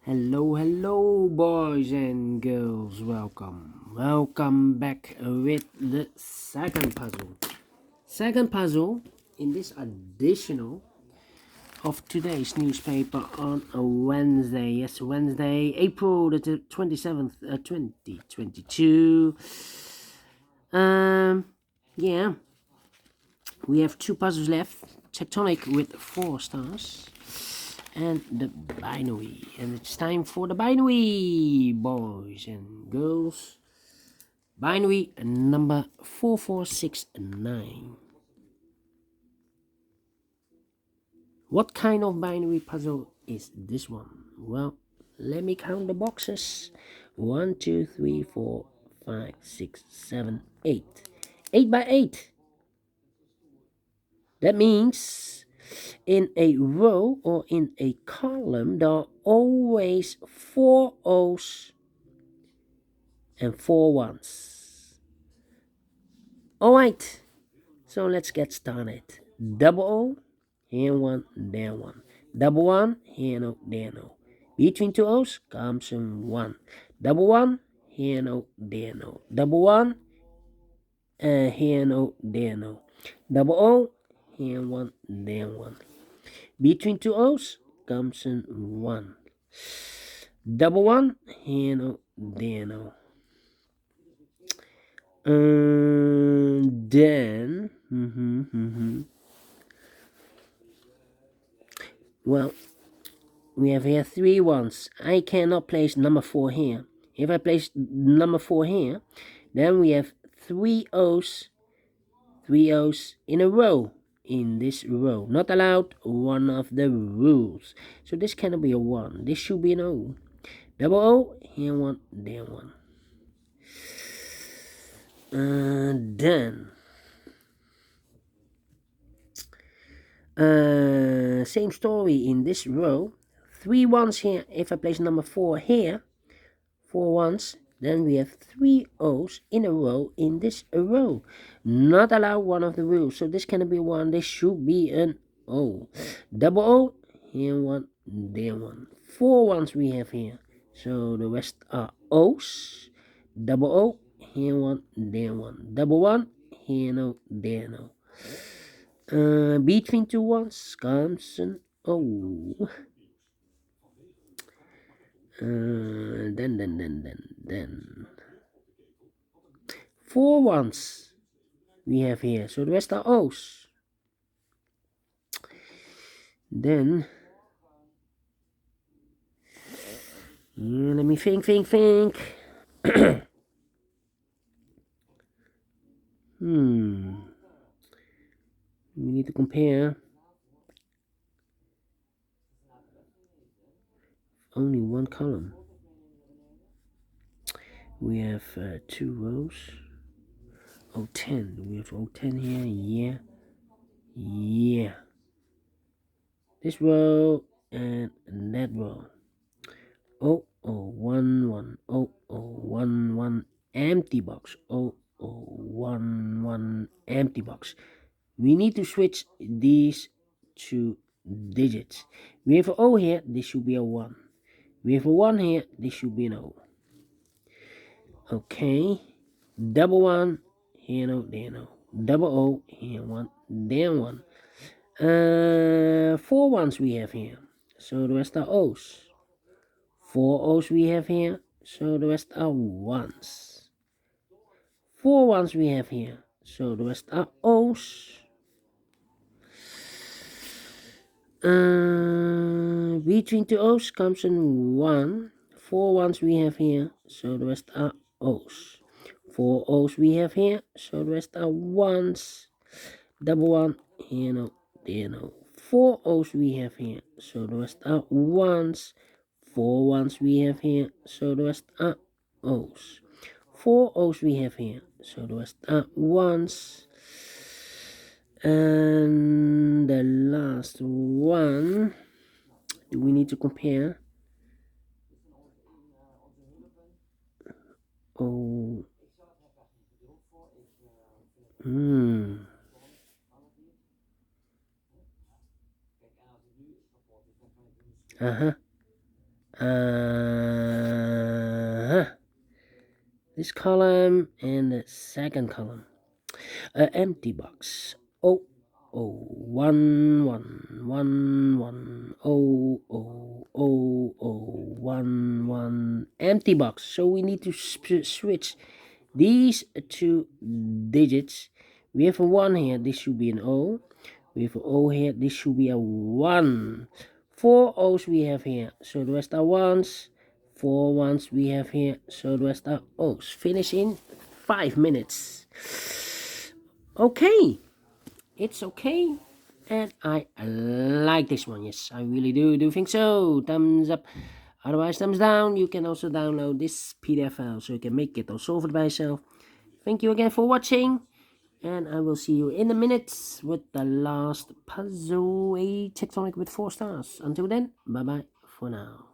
Hello, boys and girls. Welcome back with the second puzzle. Second puzzle in this editional of today's newspaper on a Wednesday. Yes, Wednesday, April the 27th, 2022. Yeah, we have two puzzles left. Tectonic with 4 stars. And the binary, and it's time for the binary, boys and girls. Binary number 4469. What kind of binary puzzle is this one? Well, let me count the boxes. 1 2 3 4 5 6 7 8. 8 by 8. That means in a row or in a column, there are always 4 O's and 4 ones. Alright, so let's get started. Double O, here one, there one. Double one, here no, there no. Between two O's comes in 1. Double one, here no, there no. Double one, here no, there no. Double O, here one, there one. Between two O's comes in 1. Double one, here no, there no. Then well, we have here 3 ones. I cannot place number 4 here. If I place number 4 here, then we have 3 O's in a row in this row. Not allowed, one of the rules. So this cannot be a 1. This should be an O. Double O, here one, there one. Then same story in this row. 3 ones here. If I place number 4 here, 4 ones, then we have 3 O's in a row in this row. Not allowed, one of the rules. So this cannot be 1. This should be an O. Double O, here one, there one. 4 ones we have here. So the rest are O's. Double O, here one, there one. Double one, here no, there no. Between 2 ones comes an O. Then 4 ones we have here. So the rest are O's. Then let me think. We need to compare. Only one column. We have 2 rows. 10. We have 10 here. Yeah. This row and that row. 0011. 0011. Empty box. 0011. Empty box. We need to switch these 2 digits. We have an O here. This should be a 1. We have a 1 here. This should be an O. Okay. Double 1. Here no, there no. Double O. Here 1, there 1. 4 ones we have here. So the rest are O's. 4 O's we have here. So the rest are 1s. 4 ones we have here. So the rest are O's. Between 2 O's comes in 1. 4 ones we have here. So the rest are O's. 4 O's we have here. So the rest are 1s. Double 1. Here no, there no. 4 O's we have here. So the rest are 1s. 4 ones we have here. So the rest are O's. 4 O's we have here. So the rest are 1s. And the last one, do we need to compare? Oh. This column and the second column. An empty box. Oh, oh, 1 1 1 1 oh oh oh oh 1 1 empty box. So we need to switch these two digits. We have a 1 here, this should be an O. We have an O here, this should be a 1. 4 O's we have here, so the rest are 1s. 4 1s we have here, so the rest are O's. Finish in 5 minutes. Okay, it's okay, and I like this one. Yes, I really do think so. Thumbs up, otherwise thumbs down. You can also download this PDF file so you can make it or solve it by yourself. Thank you again for watching, and I will see you in a minute with the last puzzle, a tectonic with 4 stars. Until then, bye bye for now.